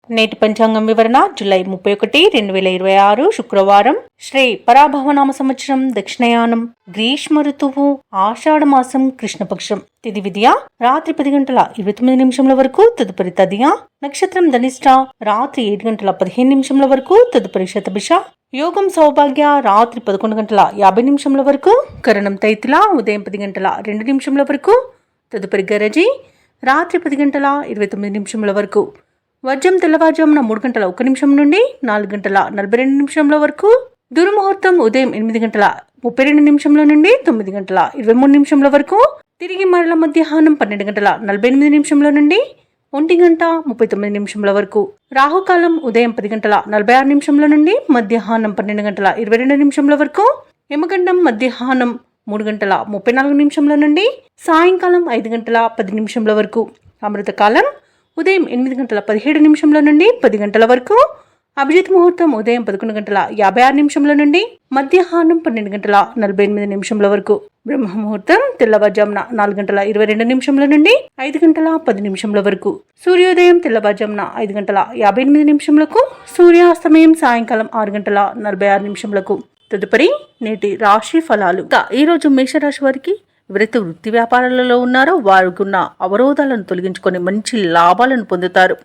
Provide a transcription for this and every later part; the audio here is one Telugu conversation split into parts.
నేటి పంచాంగం వివరణ జూలై 31, 2026 శుక్రవారం. శ్రీ పరాభవనామ సంవత్సరం దక్షిణయానం, గ్రీష్మ ఋతువు, ఆషాఢ మాసం, కృష్ణపక్షం. తిథి విద్య రాత్రి 10:29 వరకు, తదుపరి తదియ. నక్షత్రం ధనిష్ట రాత్రి 7:15 వరకు, తదుపరి శతభిష. యోగం సౌభాగ్య రాత్రి 11:50 వరకు, కరణం తైతుల ఉదయం 10:02 వరకు, తదుపరి గరజి రాత్రి 10:29 వరకు. వర్జం తెల్లవారుజామున 3:01 నుండి 4:42 వరకు. దుర్ముహూర్తం ఉదయం 8:32 నుండి 9:23 వరకు. తిరిగి మరల మధ్యాహ్నం 12:48 నుండి 1:39 వరకు. రాహుకాలం ఉదయం 10:46 నుండి మధ్యాహ్నం 12:22 వరకు. యమగండం మధ్యాహ్నం 3:34 నుండి సాయంకాలం 5:10 వరకు. అమృతకాలం ఉదయం 8:17 నుండి 10 వరకు. అభిజిత్ ముహూర్తం ఉదయం 11:56 నుండి మధ్యాహ్నం 12:48 వరకు. బ్రహ్మ ముహూర్తం తెల్లవారుజామున 4:22 నుండి 5:10 వరకు. సూర్యోదయం తెల్లవారుజామున 5:58 సూర్యాస్తమయం సాయంకాలం 6:46. తదుపరి నేటి రాశి ఫలాలు. ఈ రోజు మేషరాశి వారికి ఎవరైతే వృత్తి వ్యాపారాలలో ఉన్నారో వారికి ఉన్న అవరోధాలను తొలగించుకొని మంచి లాభాలను పొందుతారు.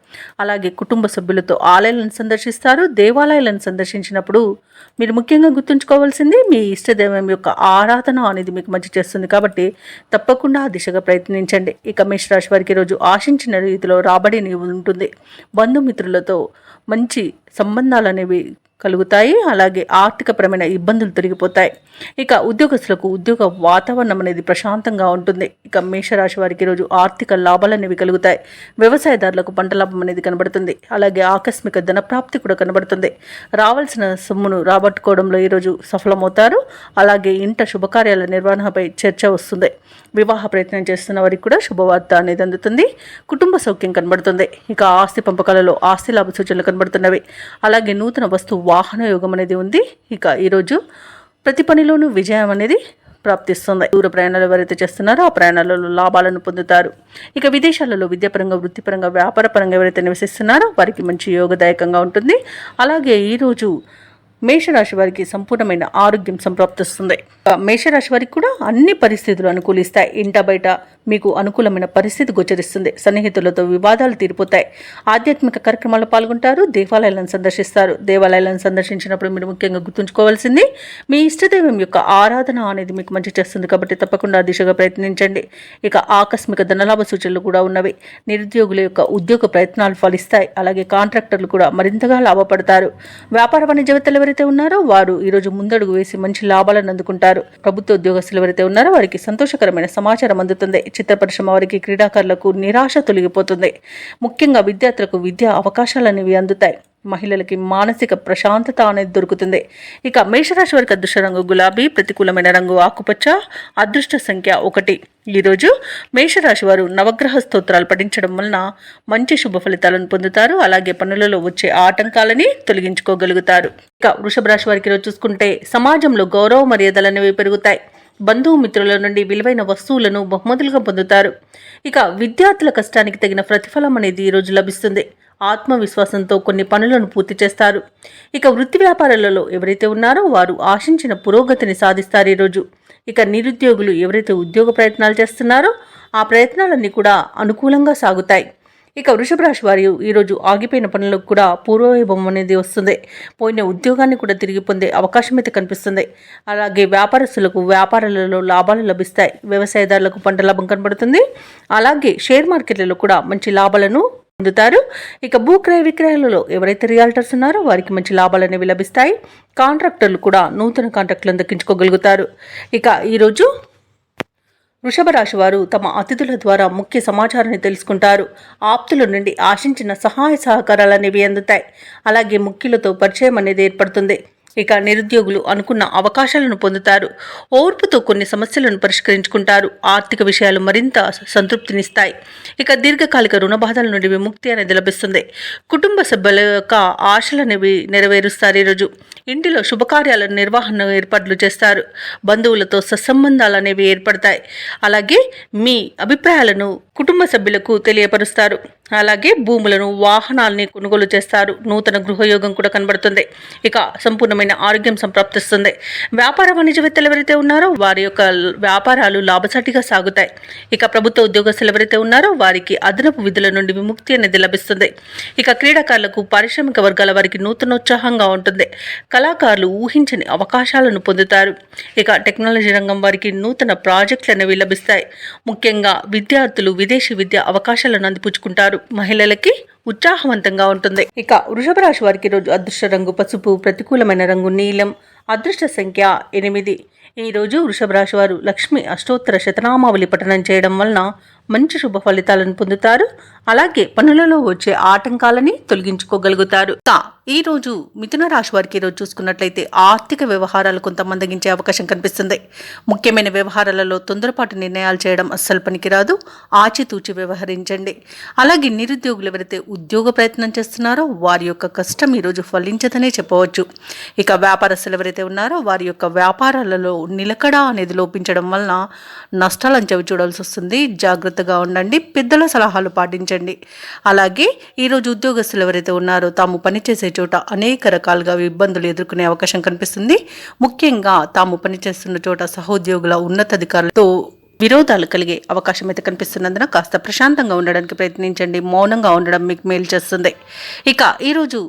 అలాగే కుటుంబ సభ్యులతో ఆలయాలను సందర్శిస్తారు. దేవాలయాలను సందర్శించినప్పుడు మీరు ముఖ్యంగా గుర్తుంచుకోవాల్సింది మీ ఇష్టదైవం యొక్క ఆరాధన అనేది మీకు మంచి చేస్తుంది. కాబట్టి తప్పకుండా ఆ దిశగా ప్రయత్నించండి. ఇక మేషరాశి వారికి రోజు ఆశించిన రీతిలో రాబడి ఉంటుంది. బంధుమిత్రులతో మంచి సంబంధాలు అనేవి కలుగుతాయి. అలాగే ఆర్థికపరమైన ఇబ్బందులు తొలగిపోతాయి. ఇక ఉద్యోగస్తులకు ఉద్యోగ వాతావరణం అనేది ప్రశాంతంగా ఉంటుంది. ఇక మేషరాశి వారికి ఈరోజు ఆర్థిక లాభాలు అనేవి కలుగుతాయి. వ్యవసాయదారులకు పంట లాభం అనేది కనబడుతుంది. అలాగే ఆకస్మిక ధనప్రాప్తి కూడా కనబడుతుంది. రావాల్సిన సొమ్మును రాబట్టుకోవడంలో ఈరోజు సఫలమవుతారు. అలాగే ఇంట శుభకార్యాల నిర్వహణపై చర్చ వస్తుంది. వివాహ ప్రయత్నం చేస్తున్న వారికి కూడా శుభవార్త అనేది అందుతుంది. కుటుంబ సౌఖ్యం కనబడుతుంది. ఇక ఆస్తి పంపకాలలో ఆస్తి లాభ సూచనలు కనబడుతున్నవి. అలాగే నూతన వస్తు వాహన యోగం అనేది ఉంది. ఇక ఈరోజు ప్రతి పనిలోనూ విజయం అనేది ప్రాప్తిస్తుంది. దూర ప్రయాణాలు ఎవరైతే చేస్తున్నారో ఆ ప్రయాణాలలో లాభాలను పొందుతారు. ఇక విదేశాలలో విద్యాపరంగా, వృత్తిపరంగా, వ్యాపారపరంగా ఎవరైతే నివసిస్తున్నారో వారికి మంచి యోగదాయకంగా ఉంటుంది. అలాగే ఈరోజు మేషరాశి వారికి సంపూర్ణమైన ఆరోగ్యం సంప్రాప్తిస్తుంది. మేషరాశి వారికి కూడా అన్ని పరిస్థితులు అనుకూలిస్తాయి. ఇంట బయట మీకు అనుకూలమైన పరిస్థితి గోచరిస్తుంది. సన్నిహితులతో వివాదాలు తీరిపోతాయి. ఆధ్యాత్మిక కార్యక్రమాల్లో పాల్గొంటారు. దేవాలయాలను సందర్శిస్తారు. దేవాలయాలను సందర్శించినప్పుడు మీరు ముఖ్యంగా గుర్తుంచుకోవాల్సింది మీ ఇష్టదైవం యొక్క ఆరాధన అనేది మీకు మంచి చేస్తుంది. కాబట్టి తప్పకుండా ఆ దిశగా ప్రయత్నించండి. ఇక ఆకస్మిక ధనలాభ సూచనలు కూడా ఉన్నవి. నిరుద్యోగుల యొక్క ఉద్యోగ ప్రయత్నాలు ఫలిస్తాయి. అలాగే కాంట్రాక్టర్లు కూడా మరింతగా లాభపడతారు. వ్యాపార వాణిజ్యవేత్తలు ఎవరైతే ఉన్నారో వారు ఈరోజు ముందడుగు వేసి మంచి లాభాలను అందుకుంటారు. ప్రభుత్వ ఉద్యోగస్తులు ఎవరైతే ఉన్నారో వారికి సంతోషకరమైన సమాచారం అందుతుంది. చిత్ర పరిశ్రమ వారికి, క్రీడాకారులకు నిరాశ తొలగిపోతుంది. ముఖ్యంగా విద్యార్థులకు విద్యా అవకాశాలు అనేవి అందుతాయి. మహిళలకి మానసిక ప్రశాంతత అనేది దొరుకుతుంది. ఇక మేషరాశి వారికి అదృష్ట రంగు గులాబీ, ప్రతికూలమైన రంగు ఆకుపచ్చ, అదృష్ట సంఖ్య 1. ఈరోజు మేషరాశి వారు నవగ్రహ స్తోత్రాలు పఠించడం వలన మంచి శుభ ఫలితాలను పొందుతారు. అలాగే పనులలో వచ్చే ఆటంకాలని తొలగించుకోగలుగుతారు. ఇక వృషభ రాశి వారికి ఈరోజు చూసుకుంటే సమాజంలో గౌరవ మర్యాదలు అనేవి పెరుగుతాయి. బంధుమిత్రుల నుండి విలువైన వస్తువులను బహుమతులుగా పొందుతారు. ఇక విద్యార్థుల కష్టానికి తగిన ప్రతిఫలం అనేది ఈరోజు లభిస్తుంది. ఆత్మవిశ్వాసంతో కొన్ని పనులను పూర్తి చేస్తారు. ఇక వృత్తి వ్యాపారాలలో ఎవరైతే ఉన్నారో వారు ఆశించిన పురోగతిని సాధిస్తారు ఈరోజు. ఇక నిరుద్యోగులు ఎవరైతే ఉద్యోగ ప్రయత్నాలు చేస్తున్నారో ఆ ప్రయత్నాలన్నీ కూడా అనుకూలంగా సాగుతాయి. ఇక వృషభ రాశి వారు ఈరోజు ఆగిపోయిన పనులకు కూడా పూర్వవైభవం అనేది వస్తుంది. పోయిన ఉద్యోగాన్ని కూడా తిరిగి పొందే అవకాశం అయితే కనిపిస్తుంది. అలాగే వ్యాపారస్తులకు వ్యాపారాలలో లాభాలు లభిస్తాయి. వ్యవసాయదారులకు పంట లాభం కనబడుతుంది. అలాగే షేర్ మార్కెట్లలో కూడా మంచి లాభాలను పొందుతారు. ఇక భూక్రయ విక్రయాలలో ఎవరైతే రియాల్టర్స్ ఉన్నారో వారికి మంచి లాభాలు అనేవి లభిస్తాయి. కాంట్రాక్టర్లు కూడా నూతన కాంట్రాక్టులను దక్కించుకోగలుగుతారు. ఇక ఈరోజు వృషభ రాశి వారు తమ అతిథుల ద్వారా ముఖ్య సమాచారాన్ని తెలుసుకుంటారు. ఆప్తుల నుండి ఆశించిన సహాయ సహకారాలు అనేవి అందుతాయి. అలాగే ముఖ్యులతో పరిచయం అనేది ఏర్పడుతుంది. ఇక నిరుద్యోగులు అనుకున్న అవకాశాలను పొందుతారు. ఓర్పుతో కొన్ని సమస్యలను పరిష్కరించుకుంటారు. ఆర్థిక విషయాలు మరింత సంతృప్తినిస్తాయి. ఇక దీర్ఘకాలిక రుణ బాధల నుండి విముక్తి అనేది లభిస్తుంది. కుటుంబ సభ్యుల యొక్క ఆశలనేవి నెరవేరుస్తారు. ఈరోజు ఇంటిలో శుభకార్యాల నిర్వహణ ఏర్పాట్లు చేస్తారు. బంధువులతో సత్సంబంధాలు అనేవి ఏర్పడతాయి. అలాగే మీ అభిప్రాయాలను కుటుంబ సభ్యులకు తెలియపరుస్తారు. అలాగే భూములను, వాహనాలని కొనుగోలు చేస్తారు. నూతన గృహయోగం కూడా కనబడుతుంది. ఇక సంపూర్ణమైన ఆరోగ్యం సంప్రాప్తిస్తుంది. వ్యాపార వాణిజ్యవేత్తలు ఎవరైతే ఉన్నారో వారి యొక్క వ్యాపారాలు లాభసాటిగా సాగుతాయి. ఇక ప్రభుత్వ ఉద్యోగస్తులు ఎవరైతే ఉన్నారో వారికి అదనపు విధుల నుండి విముక్తి అనేది లభిస్తుంది. ఇక క్రీడాకారులకు, పారిశ్రామిక వర్గాల వారికి నూతనోత్సాహంగా ఉంటుంది. కళాకారులు ఊహించని అవకాశాలను పొందుతారు. ఇక టెక్నాలజీ రంగం వారికి నూతన ప్రాజెక్టులు అనేవి లభిస్తాయి. ముఖ్యంగా విద్యార్థులు విదేశీ విద్య అవకాశాలను అందిపుచ్చుకుంటారు. మహిళలకి ఉత్సాహవంతంగా ఉంటుంది. ఇక వృషభ రాశి వారికి రోజు అదృష్ట రంగు పసుపు, ప్రతికూలమైన రంగు నీలం, అదృష్ట సంఖ్య 8. ఈ రోజు వృషభ రాశి వారు లక్ష్మి అష్టోత్తర శతనామావళి పఠనం చేయడం వలన మంచి శుభ ఫలితాలను పొందుతారు. అలాగే పనులలో వచ్చే ఆటంకాలని తొలగించుకోగలుగుతారు. ఈ రోజు మిథున రాశి వారికి ఈరోజు చూసుకున్నట్లయితే ఆర్థిక వ్యవహారాలు కొంత మందగించే అవకాశం కనిపిస్తుంది. ముఖ్యమైన వ్యవహారాలలో తొందరపాటు నిర్ణయాలు చేయడం అస్సలు పనికిరాదు. ఆచితూచి వ్యవహరించండి. అలాగే నిరుద్యోగులు ఎవరైతే ఉద్యోగ ప్రయత్నం చేస్తున్నారో వారి యొక్క కష్టం ఈరోజు ఫలించదనే చెప్పవచ్చు. ఇక వ్యాపారస్తులు ఎవరైతే ఉన్నారో వారి యొక్క వ్యాపారాలలో నిలకడ అనేది లోపించడం వలన నష్టాలను చవి చూడాల్సి వస్తుంది. జాగ్రత్తగా ఉండండి. పెద్దల సలహాలు పాటించండి. అలాగే ఈరోజు ఉద్యోగస్తులు ఎవరైతే ఉన్నారో తాము పనిచేసే చోట అనేక రకాలుగా ఇబ్బందులు ఎదుర్కొనే అవకాశం కనిపిస్తుంది. ముఖ్యంగా తాము పనిచేస్తున్న చోట సహోద్యోగుల ఉన్నతాధికారులతో విరోధాలు కలిగే అవకాశం అయితే కనిపిస్తున్నందున కాస్త ప్రశాంతంగా ఉండడానికి ప్రయత్నించండి. మౌనంగా ఉండడం మీకు మేలు చేస్తుంది. ఇక ఈరోజు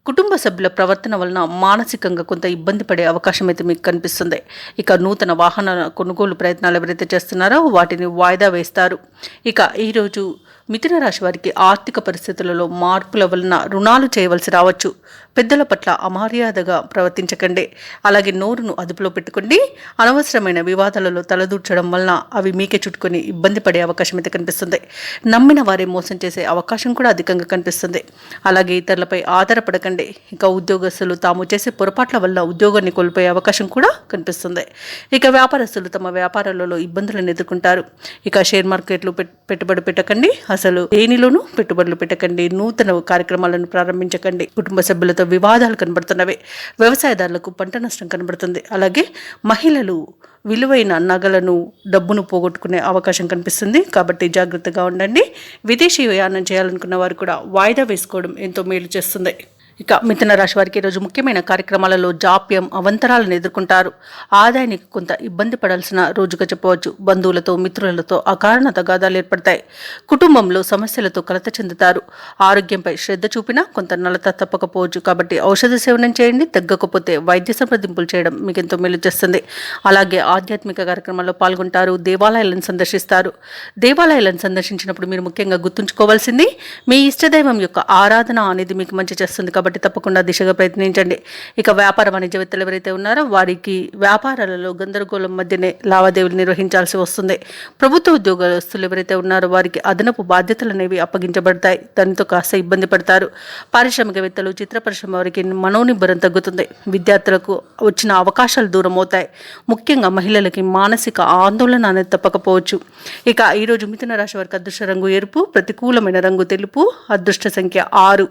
కుటుంబ సభ్యుల ప్రవర్తన వలన మానసికంగా కొంత ఇబ్బంది పడే అవకాశం అయితే మీకు కనిపిస్తుంది. ఇక నూతన వాహన కొనుగోలు ప్రయత్నాలు ఎవరైతే చేస్తున్నారో వాటిని వాయిదా వేస్తారు. ఇక ఈరోజు మిథున రాశి వారికి ఆర్థిక పరిస్థితులలో మార్పుల వలన రుణాలు చేయవలసి రావచ్చు. పెద్దల పట్ల అమర్యాదగా ప్రవర్తించకండి. అలాగే నోరును అదుపులో పెట్టుకోండి. అనవసరమైన వివాదాలలో తలదూర్చడం వలన అవి మీకే చుట్టుకొని ఇబ్బంది పడే అవకాశం అయితే కనిపిస్తుంది. నమ్మిన వారే మోసం చేసే అవకాశం కూడా అధికంగా కనిపిస్తుంది. అలాగే ఇతరులపై ఆధారపడకండి. ఇక ఉద్యోగస్తులు తాము చేసే పొరపాట్ల వల్ల ఉద్యోగాన్ని కోల్పోయే అవకాశం కూడా కనిపిస్తుంది. ఇక వ్యాపారస్తులు తమ వ్యాపారాలలో ఇబ్బందులను ఎదుర్కొంటారు. ఇక షేర్ మార్కెట్లు పెట్టుబడి పెట్టకండి. అసలు దేనిలోనూ పెట్టుబడులు పెట్టకండి. నూతన కార్యక్రమాలను ప్రారంభించకండి. కుటుంబ సభ్యులతో వివాదాలు కనబడుతున్నవే. వ్యవసాయదారులకు పంట నష్టం కనబడుతుంది. అలాగే మహిళలు విలువైన నగలను, డబ్బును పోగొట్టుకునే అవకాశం కనిపిస్తుంది. కాబట్టి జాగ్రత్తగా ఉండండి. విదేశీ ప్రయాణం చేయాలనుకున్న వారు కూడా వాయిదా వేసుకోవడం ఎంతో మేలు చేస్తుంది. ఇక మిథున రాశి వారికి ఈరోజు ముఖ్యమైన కార్యక్రమాలలో జాప్యం, అవంతరాలను ఎదుర్కొంటారు. ఆదాయానికి కొంత ఇబ్బంది పడాల్సిన రోజుగా చెప్పవచ్చు. బంధువులతో, మిత్రులతో అకారణ తగాదాలు ఏర్పడతాయి. కుటుంబంలో సమస్యలతో కలత చెందుతారు. ఆరోగ్యంపై శ్రద్ధ చూపినా కొంత నలత తప్పకపోవచ్చు. కాబట్టి ఔషధ సేవనం చేయండి. తగ్గకపోతే వైద్య సంప్రదింపులు చేయడం మీకు ఎంతో మేలు చేస్తుంది. అలాగే ఆధ్యాత్మిక కార్యక్రమాల్లో పాల్గొంటారు. దేవాలయాలను సందర్శిస్తారు. దేవాలయాలను సందర్శించినప్పుడు మీరు ముఖ్యంగా గుర్తుంచుకోవాల్సింది మీ ఇష్టదైవం యొక్క ఆరాధన అనేది మీకు మంచి చేస్తుంది. కాబట్టి తప్పకుండా దిశగా ప్రయత్నించండి. ఇక వ్యాపార వాణిజ్యవేత్తలు ఎవరైతే ఉన్నారో వారికి వ్యాపారాలలో గందరగోళం మధ్యనే లావాదేవీలు నిర్వహించాల్సి వస్తుంది. ప్రభుత్వ ఉద్యోగస్తులు ఎవరైతే ఉన్నారో వారికి అదనపు బాధ్యతలు అనేవి అప్పగించబడతాయి. దానితో కాస్త ఇబ్బంది పడతారు. పారిశ్రామికవేత్తలు, చిత్ర పరిశ్రమ వారికి మనోనిబ్బరం తగ్గుతుంది. విద్యార్థులకు వచ్చిన అవకాశాలు దూరం అవుతాయి. ముఖ్యంగా మహిళలకి మానసిక ఆందోళన అనేది తప్పకపోవచ్చు. ఇక ఈరోజు మిథున రాశి వారికి అదృష్ట రంగు ఎరుపు, ప్రతికూలమైన రంగు తెలుపు, అదృష్ట సంఖ్య 6.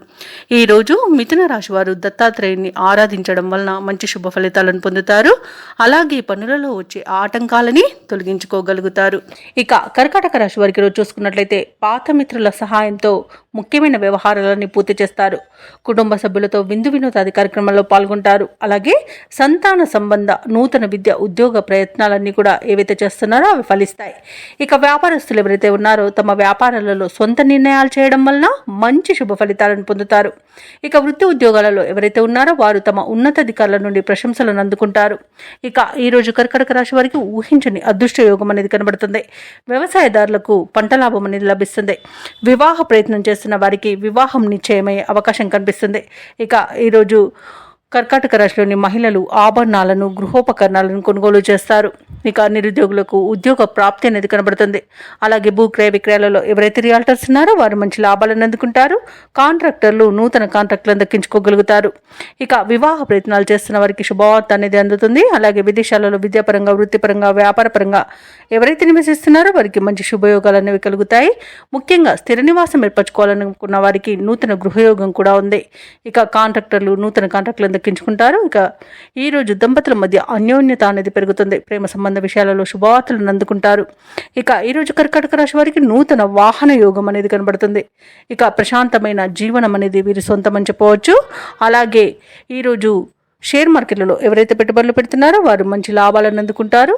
ఈరోజు మిథున రాశి వారు దత్తాత్రేయుని ఆరాధించడం వలన మంచి శుభ ఫలితాలను పొందుతారు. అలాగే పనులలో వచ్చే ఆటంకాలని తొలగించుకోగలుగుతారు. ఇక కర్కాటక రాశి వారికి రోజు చూసుకున్నట్లయితే పాత మిత్రుల సహాయంతో ముఖ్యమైన వ్యవహారాలని పూర్తి చేస్తారు. కుటుంబ సభ్యులతో విందు వినోదాది కార్యక్రమాల్లో పాల్గొంటారు. అలాగే సంతాన సంబంధ నూతన విద్య, ఉద్యోగ ప్రయత్నాలన్నీ కూడా ఏవైతే చేస్తున్నారో అవి ఫలిస్తాయి. ఇక వ్యాపారస్తులు ఎవరైతే ఉన్నారో తమ వ్యాపారాలలో సొంత నిర్ణయాలు చేయడం వలన మంచి శుభ ఫలితాలను పొందుతారు. ఇక వృత్తి ఉద్యోగాలలో ఎవరైతే ఉన్నారో వారు తమ ఉన్నతాధికారుల నుండి ప్రశంసలను అందుకుంటారు. ఇక ఈరోజు కర్కాటక రాశి వారికి ఊహించని అదృష్ట యోగం అనేది కనబడుతుంది. వ్యవసాయదారులకు పంట లాభం అనేది లభిస్తుంది. వివాహ ప్రయత్నం చేస్తున్న వారికి వివాహం నిశ్చయమయ్యే అవకాశం కనిపిస్తుంది. ఇక ఈరోజు కర్కాటక రాశిలోని మహిళలు ఆభరణాలను, గృహోపకరణాలను కొనుగోలు చేస్తారు. ఇక నిరుద్యోగులకు ఉద్యోగ ప్రాప్తి అనేది కనబడుతుంది. అలాగే భూ క్రయ విక్రయాలలో ఎవరైతే రియాల్టర్స్ ఉన్నారో వారు మంచి లాభాలను అందుకుంటారు. కాంట్రాక్టర్లు నూతన కాంట్రాక్టులను దక్కించుకోగలుగుతారు. ఇక వివాహ ప్రయత్నాలు చేస్తున్న వారికి శుభవార్త అనేది అందుతుంది. అలాగే విదేశాలలో విద్యాపరంగా, వృత్తిపరంగా, వ్యాపారపరంగా ఎవరైతే నివసిస్తున్నారో వారికి మంచి శుభయోగాలు అనేవి కలుగుతాయి. ముఖ్యంగా స్థిర నివాసం ఏర్పరచుకోవాలనుకున్న వారికి నూతన గృహయోగం కూడా ఉంది. ఇక కాంట్రాక్టర్లు నూతన కాంట్రాక్టులను దక్కించుకుంటారు. ఇక ఈ రోజు దంపతుల మధ్య అన్యోన్యత అనేది పెరుగుతుంది. ప్రేమ సంబంధ విషయాలలో శుభవార్తలను అందుకుంటారు. ఇక ఈ రోజు కర్కాటక రాశి వారికి నూతన వాహన యోగం అనేది కనబడుతుంది. ఇక ప్రశాంతమైన జీవనం అనేది వీరి సొంతమని చెప్పవచ్చు. అలాగే ఈరోజు షేర్ మార్కెట్లలో ఎవరైతే పెట్టుబడులు పెడుతున్నారో వారు మంచి లాభాలను అందుకుంటారు.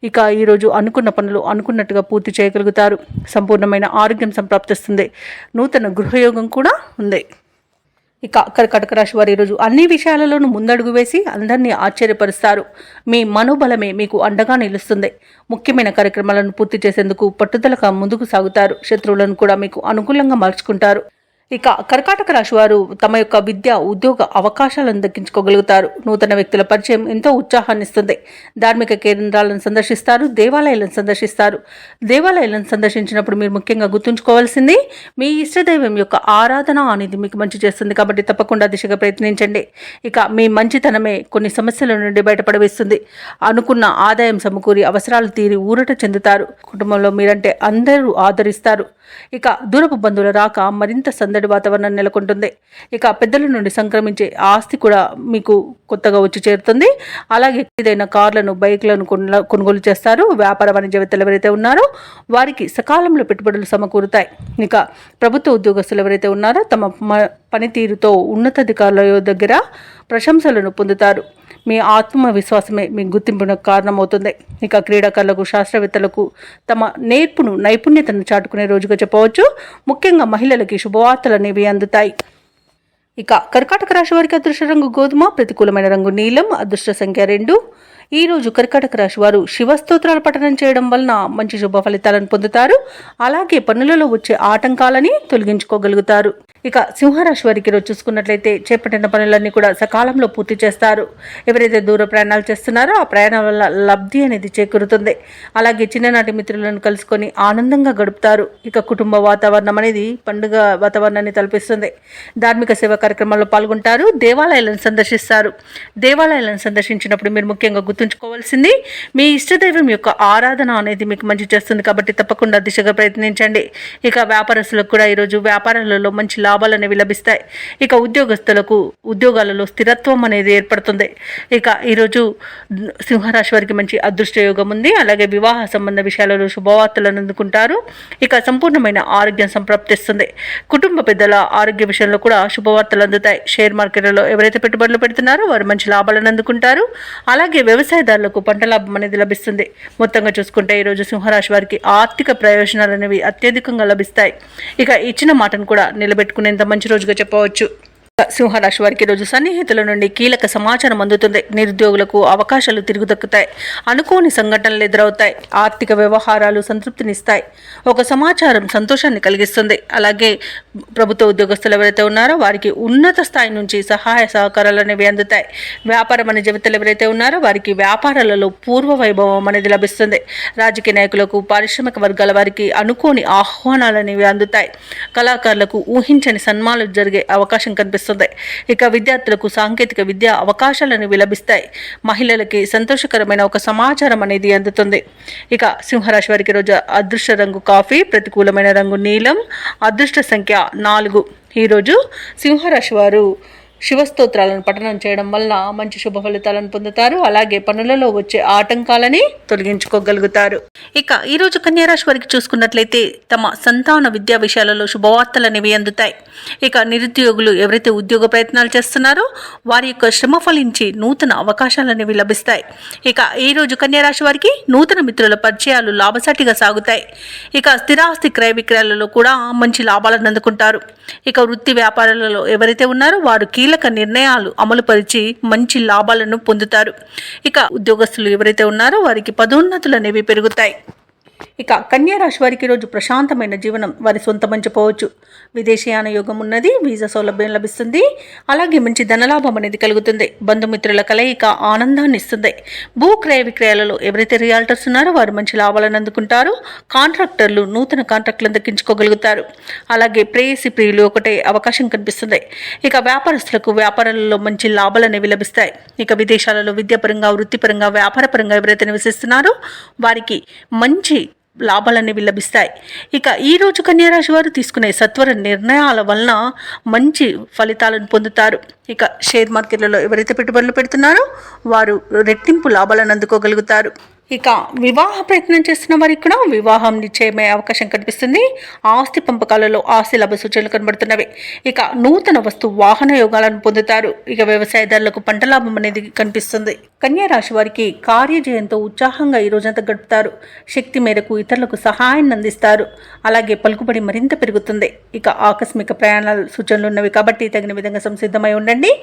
ఇక ఈరోజు అనుకున్న పనులు అనుకున్నట్టుగా పూర్తి చేయగలుగుతారు. సంపూర్ణమైన ఆరోగ్యం సంప్రాప్తిస్తుంది. నూతన గృహయోగం కూడా ఉంది. ఇక కర్కాటక రాశి వారు ఈరోజు అన్ని విషయాలలోనూ ముందడుగు వేసి అందరినీ ఆశ్చర్యపరుస్తారు. మీ మనోబలమే మీకు అండగా నిలుస్తుంది. ముఖ్యమైన కార్యక్రమాలను పూర్తి చేసేందుకు పట్టుదలగా ముందుకు సాగుతారు. శత్రువులను కూడా మీకు అనుకూలంగా మార్చుకుంటారు. ఇక కర్కాటక రాశి వారు తమ యొక్క విద్య, ఉద్యోగ అవకాశాలను దక్కించుకోగలుగుతారు. నూతన వ్యక్తుల పరిచయం ఎంతో ఉత్సాహాన్ని ఇస్తుంది. ధార్మిక కేంద్రాలను సందర్శిస్తారు. దేవాలయాలను సందర్శిస్తారు. దేవాలయాలను సందర్శించినప్పుడు మీరు ముఖ్యంగా గుర్తుంచుకోవాల్సింది మీ ఇష్టదైవం యొక్క ఆరాధన అనేది మీకు మంచి చేస్తుంది. కాబట్టి తప్పకుండా దిశగా ప్రయత్నించండి. ఇక మీ మంచితనమే కొన్ని సమస్యల నుండి బయటపడవేస్తుంది. అనుకున్న ఆదాయం సమకూరి అవసరాలు తీరి ఊరట చెందుతారు. కుటుంబంలో మీరంటే అందరూ ఆదరిస్తారు. ఇక దూరపు బంధువుల రాక మరింత సందడి వాతావరణం నెలకొంటుంది. ఇక పెద్దల నుండి సంక్రమించే ఆస్తి కూడా మీకు కొత్తగా వచ్చి చేరుతుంది. అలాగే ఏదైనా కార్లను, బైక్లను కొనుగోలు చేస్తారు. వ్యాపార వాణిజ్యవేత్తలు ఎవరైతే ఉన్నారో వారికి సకాలంలో పెట్టుబడులు సమకూరుతాయి. ఇక ప్రభుత్వ ఉద్యోగస్తులు ఎవరైతే ఉన్నారో తమ పనితీరుతో ఉన్నతాధికారుల దగ్గర ప్రశంసలను పొందుతారు. మీ ఆత్మవిశ్వాసమే మీ గుర్తింపునకు కారణమవుతుంది. ఇక క్రీడాకారులకు, శాస్త్రవేత్తలకు తమ నైపుణ్యతను చాటుకునే రోజుగా చెప్పవచ్చు. ముఖ్యంగా మహిళలకి శుభవార్తలు అనేవి అందుతాయి. ఇక కర్కాటక రాశి వారికి అదృష్ట రంగు గోధుమ, ప్రతికూలమైన రంగు నీలం, అదృష్ట సంఖ్య 2. ఈ రోజు కర్కాటక రాశి వారు శివస్తోత్రాలు పఠనం చేయడం వలన మంచి శుభ ఫలితాలను పొందుతారు. అలాగే పనులలో వచ్చే ఆటంకాలని తొలగించుకోగలుగుతారు. ఇక సింహరాశి వారికి రోజు చూసుకున్నట్లయితే చేపట్టిన పనులన్నీ కూడా సకాలంలో పూర్తి చేస్తారు. ఎవరైతే దూర ప్రయాణాలు చేస్తున్నారో ఆ ప్రయాణం వల్ల లబ్ధి అనేది చేకూరుతుంది. అలాగే చిన్ననాటి మిత్రులను కలుసుకొని ఆనందంగా గడుపుతారు. ఇక కుటుంబ వాతావరణం అనేది పండుగ వాతావరణాన్ని తలపిస్తుంది. ధార్మిక సేవా కార్యక్రమాల్లో పాల్గొంటారు. దేవాలయాలను సందర్శిస్తారు. దేవాలయాలను సందర్శించినప్పుడు మీరు ముఖ్యంగా గుర్తుంచుకోవాల్సింది మీ ఇష్టదైవం యొక్క ఆరాధన అనేది మీకు మంచి చేస్తుంది. కాబట్టి తప్పకుండా దిశగా ప్రయత్నించండి. ఇక వ్యాపారస్తులకు కూడా ఈరోజు వ్యాపారాలలో మంచి లాభాలు అనేవి లభిస్తాయి. ఇక ఉద్యోగస్తులకు ఉద్యోగాలలో స్థిరత్వం అనేది ఏర్పడుతుంది. ఇక ఈరోజు సింహరాశి వారికి మంచి అదృష్ట యోగం ఉంది. అలాగే వివాహ సంబంధ విషయాలలో శుభవార్తలను అందుకుంటారు. ఇక సంపూర్ణమైన ఆరోగ్యం సంప్రాప్తిస్తుంది. కుటుంబ పెద్దల ఆరోగ్య విషయంలో కూడా శుభవార్తలు అందుతాయి. షేర్ మార్కెట్లలో ఎవరైతే పెట్టుబడులు పెడుతున్నారో వారు మంచి లాభాలను అందుకుంటారు. అలాగే వ్యవసాయదారులకు పంట లాభం అనేది లభిస్తుంది. మొత్తంగా చూసుకుంటే ఈరోజు సింహరాశి వారికి ఆర్థిక ప్రయోజనాలు అనేవి అత్యధికంగా లభిస్తాయి. ఇక ఇచ్చిన మాటను కూడా నిలబెట్టుకునేంత మంచి రోజుగా చెప్పవచ్చు. సింహరాశి వారికి రోజు సన్నిహితుల నుండి కీలక సమాచారం అందుతుంది. నిరుద్యోగులకు అవకాశాలు తిరుగు దక్కుతాయి. అనుకోని సంఘటనలు ఎదురవుతాయి. ఆర్థిక వ్యవహారాలు సంతృప్తినిస్తాయి. ఒక సమాచారం సంతోషాన్ని కలిగిస్తుంది. అలాగే ప్రభుత్వ ఉద్యోగస్తులు ఎవరైతే ఉన్నారో వారికి ఉన్నత స్థాయి నుంచి సహాయ సహకారాలు అనేవి అందుతాయి. వ్యాపారం అనే జీవితాలు ఎవరైతే ఉన్నారో వారికి వ్యాపారాలలో పూర్వ వైభవం అనేది లభిస్తుంది. రాజకీయ నాయకులకు, పారిశ్రామిక వర్గాల వారికి అనుకోని ఆహ్వానాలు అనేవి అందుతాయి. కళాకారులకు ఊహించని సన్మానాలు జరిగే అవకాశం కనిపిస్తుంది. ఇక విద్యార్థులకు సాంకేతిక విద్యా అవకాశాలను లభిస్తాయి. మహిళలకి సంతోషకరమైన ఒక సమాచారం అనేది అందుతుంది. ఇక సింహరాశి వారికి రోజు అదృష్ట రంగు కాఫీ, ప్రతికూలమైన రంగు నీలం, అదృష్ట సంఖ్య 4. ఈరోజు సింహరాశి వారు శివస్తోత్రాలను పఠనం చేయడం వల్ల మంచి శుభ ఫలితాలను పొందుతారు. అలాగే పనులలో వచ్చే ఆటంకాలని తొలగించుకోగలుగుతారు. ఇక ఈరోజు కన్యారాశి వారికి చూసుకున్నట్లయితే తమ సంతాన విద్యా విషయాలలో శుభవార్తలు అనేవి అందుతాయి. ఇక నిరుద్యోగులు ఎవరైతే ఉద్యోగ ప్రయత్నాలు చేస్తున్నారో వారి యొక్క శ్రమ ఫలించి నూతన అవకాశాలు అనేవి లభిస్తాయి. ఇక ఈరోజు కన్యారాశి వారికి నూతన మిత్రుల పరిచయాలు లాభసాటిగా సాగుతాయి. ఇక స్థిరాస్తి క్రయ విక్రయాలలో కూడా మంచి లాభాలను అందుకుంటారు. ఇక వృత్తి వ్యాపారాలలో ఎవరైతే ఉన్నారో వారు కీలక నిర్ణయాలు అమలుపరిచి మంచి లాభాలను పొందుతారు. ఇక ఉద్యోగస్తులు ఎవరైతే ఉన్నారో వారికి పదోన్నతులు అనేవి పెరుగుతాయి. ఇక కన్యా రాశి వారికి రోజు ప్రశాంతమైన జీవనం వారి సొంతమని చెప్పవచ్చు. విదేశీయాన యోగం ఉన్నది, వీసా సౌలభ్యం లభిస్తుంది. అలాగే మంచి ధనలాభం అనేది కలుగుతుంది. బంధుమిత్రుల కలయిక ఆనందాన్ని ఇస్తుంది. భూ క్రయ విక్రయాలలో ఎవరైతే రియాల్టర్స్ ఉన్నారో వారు మంచి లాభాలను అందుకుంటారు. కాంట్రాక్టర్లు నూతన కాంట్రాక్టులను దక్కించుకోగలుగుతారు. అలాగే ప్రేయసి ప్రియులు ఒకటే అవకాశం కనిపిస్తుంది. ఇక వ్యాపారస్తులకు వ్యాపారాలలో మంచి లాభాలు అనేవి లభిస్తాయి. ఇక విదేశాలలో విద్యాపరంగా, వృత్తిపరంగా, వ్యాపారపరంగా ఎవరైతే నివసిస్తున్నారో వారికి మంచి లాభాలనేవి లభిస్తాయి. ఇక ఈరోజు కన్యారాశి వారు తీసుకునే సత్వర నిర్ణయాల వలన మంచి ఫలితాలను పొందుతారు. ఇక షేర్ మార్కెట్లలో ఎవరైతే పెట్టుబడులు పెడుతున్నారో వారు రెట్టింపు లాభాలను అందుకోగలుగుతారు. ఇక వివాహ ప్రయత్నం చేస్తున్న వారికి కూడా వివాహం నిశ్చయమయ్యే అవకాశం కనిపిస్తుంది. ఆస్తి పంపకాలలో ఆస్తి లాభ సూచనలు కనబడుతున్నవి. ఇక నూతన వస్తు వాహన యోగాలను పొందుతారు. ఇక వ్యవసాయదారులకు పంట లాభం అనేది కనిపిస్తుంది. కన్యా రాశి వారికి కార్యజయంతో ఉత్సాహంగా ఈ రోజంతా గడుపుతారు. శక్తి మేరకు ఇతరులకు సహాయాన్ని అందిస్తారు. అలాగే పలుకుబడి మరింత పెరుగుతుంది. ఇక ఆకస్మిక ప్రయాణాల సూచనలు ఉన్నవి కాబట్టి తగిన విధంగా సంసిద్ధమై ఉండండి.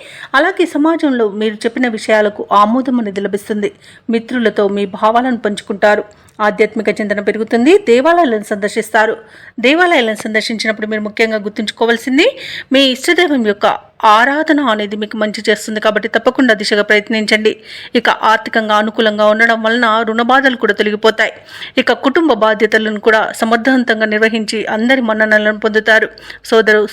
అలాగే సమాజంలో మీరు చెప్పిన విషయాలకు ఆమోదం అనేది లభిస్తుంది. మిత్రులతో మీ భావాలను పంచుకుంటారు. ఆధ్యాత్మిక చింతన పెరుగుతుంది. దేవాలయాలను సందర్శిస్తారు. దేవాలయాలను సందర్శించినప్పుడు మీరు ముఖ్యంగా గుర్తుంచుకోవాల్సింది మీ ఇష్టదైవం యొక్క ఆరాధన అనేది మీకు మంచి చేస్తుంది కాబట్టి తప్పకుండా దిశగా ప్రయత్నించండి. ఇక ఆర్థికంగా అనుకూలంగా ఉండడం వలన రుణ బాధలు కూడా తొలగిపోతాయి. ఇక కుటుంబ బాధ్యతలను కూడా సమర్థవంతంగా నిర్వహించి అందరి మన్ననలను పొందుతారు.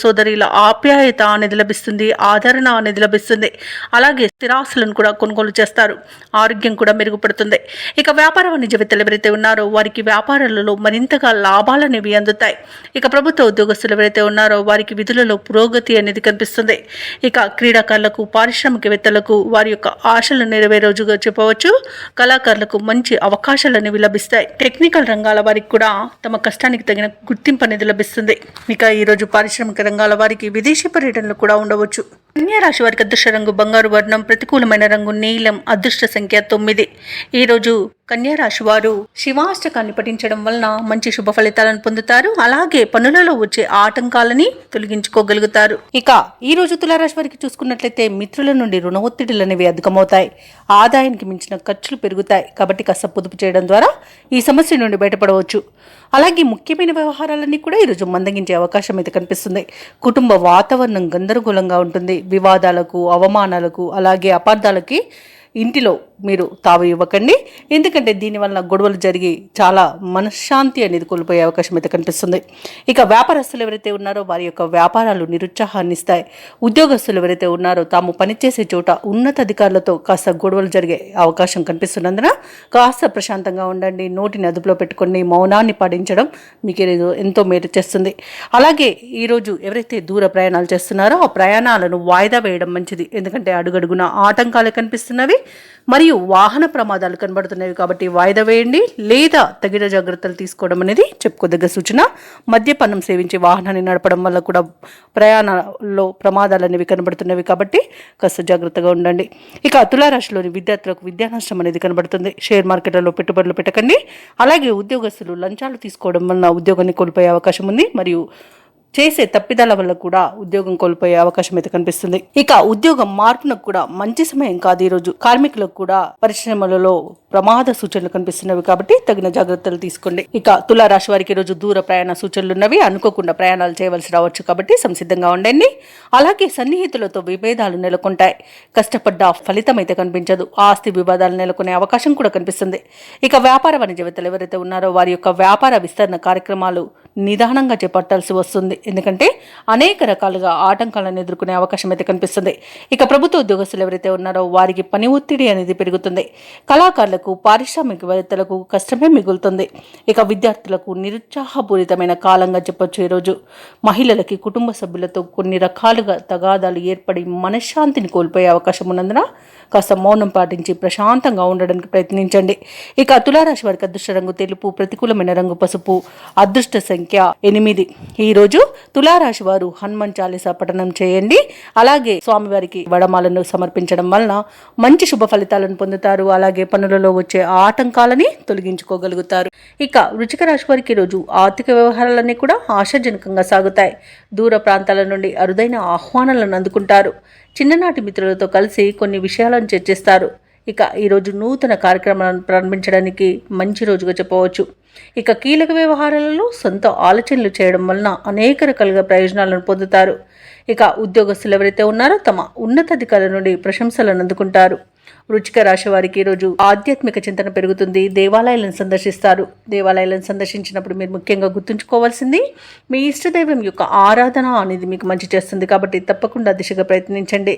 సోదరుల ఆప్యాయత అనేది లభిస్తుంది. ఆదరణ అనేది లభిస్తుంది. అలాగే స్థిరాస్తులను కూడా కొనుగోలు చేస్తారు. ఆరోగ్యం కూడా మెరుగుపడుతుంది. ఇక వ్యాపార వాణిజ్యవేత్తలు ఎవరైతే ఉన్నారో వారికి వ్యాపారాలలో మరింతగా లాభాలు అనేవి అందుతాయి. ఇక ప్రభుత్వ ఉద్యోగస్తులు ఎవరైతే ఉన్నారో వారికి విధులలో పురోగతి అనేది కనిపిస్తుంది. ఇక క్రీడాకారులకు, పారిశ్రామికవేత్తలకు వారి యొక్క ఆశలు నెరవేరే రోజుగా చెప్పవచ్చు. కళాకారులకు మంచి అవకాశాలు అనేవి లభిస్తాయి. టెక్నికల్ రంగాల వారికి కూడా తమ కష్టానికి తగిన గుర్తింపు అనేది లభిస్తుంది. ఇక ఈరోజు పారిశ్రామిక రంగాల వారికి విదేశీ పర్యటనలు కూడా ఉండవచ్చు. కన్యా రాశి వారికి అదృష్ట రంగు బంగారు వర్ణం, ప్రతికూలమైన రంగు నీలం, అదృష్ట సంఖ్య 9. ఈరోజు కన్యా రాశి వారు శివాష్టకాన్ని పఠించడం వలన మంచి శుభ ఫలితాలను పొందుతారు. అలాగే పనులలో వచ్చే ఆటంకాలని తొలగించుకోగలుగుతారు. ఇక ఈ రోజు తులారాశి వారికి చూసుకున్నట్లయితే మిత్రుల నుండి రుణ ఒత్తిడిలు అనేవి అధికమవుతాయి. ఆదాయానికి మించిన ఖర్చులు పెరుగుతాయి కాబట్టి కాస్త పొదుపు చేయడం ద్వారా ఈ సమస్య నుండి బయటపడవచ్చు. అలాగే ముఖ్యమైన వ్యవహారాలన్నీ కూడా ఈరోజు మందగించే అవకాశం అయితే కనిపిస్తుంది. కుటుంబ వాతావరణం గందరగోళంగా ఉంటుంది. వివాదాలకు, అవమానాలకు, అలాగే అపార్థాలకి ఇంటిలో మీరు తావు ఇవ్వకండి. ఎందుకంటే దీనివల్ల గొడవలు జరిగి చాలా మనశ్శాంతి అనేది కోల్పోయే అవకాశం అయితే కనిపిస్తుంది. ఇక వ్యాపారస్తులు ఎవరైతే ఉన్నారో వారి యొక్క వ్యాపారాలు నిరుత్సాహాన్ని ఇస్తాయి. ఉద్యోగస్తులు ఎవరైతే ఉన్నారో తాము పనిచేసే చోట ఉన్నతాధికారులతో కాస్త గొడవలు జరిగే అవకాశం కనిపిస్తున్నందున కాస్త ప్రశాంతంగా ఉండండి. నోటిని అదుపులో పెట్టుకొని మౌనాన్ని పాటించడం మీకు ఎంతో మేలు చేస్తుంది. అలాగే ఈరోజు ఎవరైతే దూర ప్రయాణాలు చేస్తున్నారో ఆ ప్రయాణాలను వాయిదా వేయడం మంచిది. ఎందుకంటే అడుగడుగున ఆటంకాలు కనిపిస్తున్నవి మరియు వాహన ప్రమాదాలు కనబడుతున్నాయి కాబట్టి వాయిదా వేయండి లేదా తగిన జాగ్రత్తలు తీసుకోవడం అనేది చెప్పుకోదగ్గ సూచన. మద్యపానం సేవించి వాహనాన్ని నడపడం వల్ల కూడా ప్రయాణాల్లో ప్రమాదాలు అనేవి కనబడుతున్నవి కాబట్టి కాస్త జాగ్రత్తగా ఉండండి. ఇక తులారాశిలోని విద్యార్థులకు విద్యా నష్టం అనేది కనబడుతుంది. షేర్ మార్కెట్లలో పెట్టుబడులు పెట్టకండి. అలాగే ఉద్యోగస్తులు లంచాలు తీసుకోవడం వలన ఉద్యోగాన్ని కోల్పోయే అవకాశం ఉంది మరియు చేసే తప్పిదాల వల్ల కూడా ఉద్యోగం కోల్పోయే అవకాశం అయితే కనిపిస్తుంది. ఇక ఉద్యోగం మార్పునకు కూడా మంచి సమయం కాదు. ఈరోజు కార్మికులకు కూడా పరిశ్రమలలో ప్రమాద సూచనలు కనిపిస్తున్నవి కాబట్టి తగిన జాగ్రత్తలు తీసుకోండి. ఇక తులారాశి వారికి ఈరోజు దూర ప్రయాణ సూచనలు ఉన్నవి. అనుకోకుండా ప్రయాణాలు చేయవలసి రావచ్చు కాబట్టి సంసిద్ధంగా ఉండండి. అలాగే సన్నిహితులతో విభేదాలు నెలకొంటాయి. కష్టపడ్డ ఫలితం అయితే కనిపించదు. ఆస్తి వివాదాలు నెలకొనే అవకాశం కూడా కనిపిస్తుంది. ఇక వ్యాపార వాణిజ్యవేత్తలు ఎవరైతే ఉన్నారో వారి యొక్క వ్యాపార విస్తరణ కార్యక్రమాలు నిదానంగా చేపట్టాల్సి వస్తుంది. ఎందుకంటే అనేక రకాలుగా ఆటంకాలను ఎదుర్కొనే అవకాశం అయితే కనిపిస్తుంది. ఇక ప్రభుత్వ ఉద్యోగస్తులు ఎవరైతే ఉన్నారో వారికి పని ఒత్తిడి అనేది పెరుగుతుంది. కళాకారులకు, పారిశ్రామికవేత్తలకు కష్టమే మిగులుతుంది. ఇక విద్యార్థులకు నిరుత్సాహపూరితమైన కాలంగా చెప్పొచ్చు. ఈరోజు మహిళలకి కుటుంబ సభ్యులతో కొన్ని రకాలుగా తగాదాలు ఏర్పడి మనశ్శాంతిని కోల్పోయే అవకాశం ఉన్నందున కాస్త మౌనం పాటించి ప్రశాంతంగా ఉండడానికి ప్రయత్నించండి. ఇక తులారాశి వారికి అదృష్ట రంగు తెలుపు, ప్రతికూలమైన రంగు పసుపు, అదృష్ట సంఖ్య 8. ఈరోజు తులారాశి వారు హనుమాన్ చాలీసా పఠనం చేయండి. అలాగే స్వామివారికి వడమాలను సమర్పించడం వలన మంచి శుభ ఫలితాలను పొందుతారు. అలాగే పనులలో వచ్చే ఆటంకాలని తొలగించుకోగలుగుతారు. ఇక వృశ్చిక రాశి వారికి ఈరోజు ఆర్థిక వ్యవహారాలన్నీ కూడా ఆశాజనకంగా సాగుతాయి. దూర ప్రాంతాల నుండి అరుదైన ఆహ్వానాలను అందుకుంటారు. చిన్ననాటి మిత్రులతో కలిసి కొన్ని విషయాలను చర్చిస్తారు. ఇక ఈరోజు నూతన కార్యక్రమాలను ప్రారంభించడానికి మంచి రోజుగా చెప్పవచ్చు. ఇక కీలక వ్యవహారాలలో సొంత ఆలోచనలు చేయడం వలన అనేక రకాలుగా ప్రయోజనాలను పొందుతారు. ఇక ఉద్యోగస్తులు ఎవరైతే ఉన్నారో తమ ఉన్నతాధికారుల నుండి ప్రశంసలను అందుకుంటారు. వృశ్చిక రాశి వారికి ఈరోజు ఆధ్యాత్మిక చింతన పెరుగుతుంది. దేవాలయాలను సందర్శిస్తారు. దేవాలయాలను సందర్శించినప్పుడు మీరు ముఖ్యంగా గుర్తుంచుకోవాల్సింది మీ ఇష్టదైవం యొక్క ఆరాధన అనేది మీకు మంచి చేస్తుంది. కాబట్టి తప్పకుండా దిశగా ప్రయత్నించండి.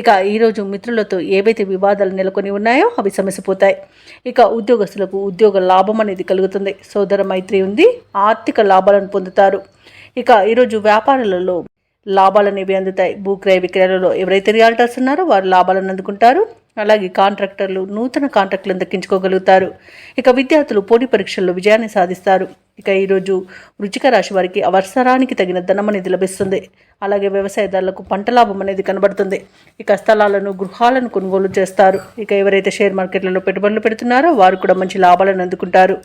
ఇక ఈరోజు మిత్రులతో ఏవైతే వివాదాలు నెలకొని ఉన్నాయో అవి సమసిపోతాయి. ఇక ఉద్యోగస్తులకు ఉద్యోగ లాభం అనేది కలుగుతుంది. సోదర మైత్రి ఉంది. ఆర్థిక లాభాలను పొందుతారు. ఇక ఈరోజు వ్యాపారాలలో లాభాలు అనేవి అందుతాయి. భూక్రయ విక్రయాలలో ఎవరైతే రియాల్టర్స్ ఉన్నారో వారు లాభాలను అందుకుంటారు. అలాగే కాంట్రాక్టర్లు నూతన కాంట్రాక్టులను దక్కించుకోగలుగుతారు. ఇక విద్యార్థులు పోటీ పరీక్షల్లో విజయాన్ని సాధిస్తారు. ఇక ఈరోజు వృశ్చిక రాశి వారికి అవసరానికి తగిన ధనం అనేది లభిస్తుంది. అలాగే వ్యవసాయదారులకు పంట లాభం అనేది కనబడుతుంది. ఇక స్థలాలను గృహాలను కొనుగోలు చేస్తారు. ఇక ఎవరైతే షేర్ మార్కెట్లలో పెట్టుబడులు పెడుతున్నారో వారు కూడా మంచి లాభాలను అందుకుంటారు.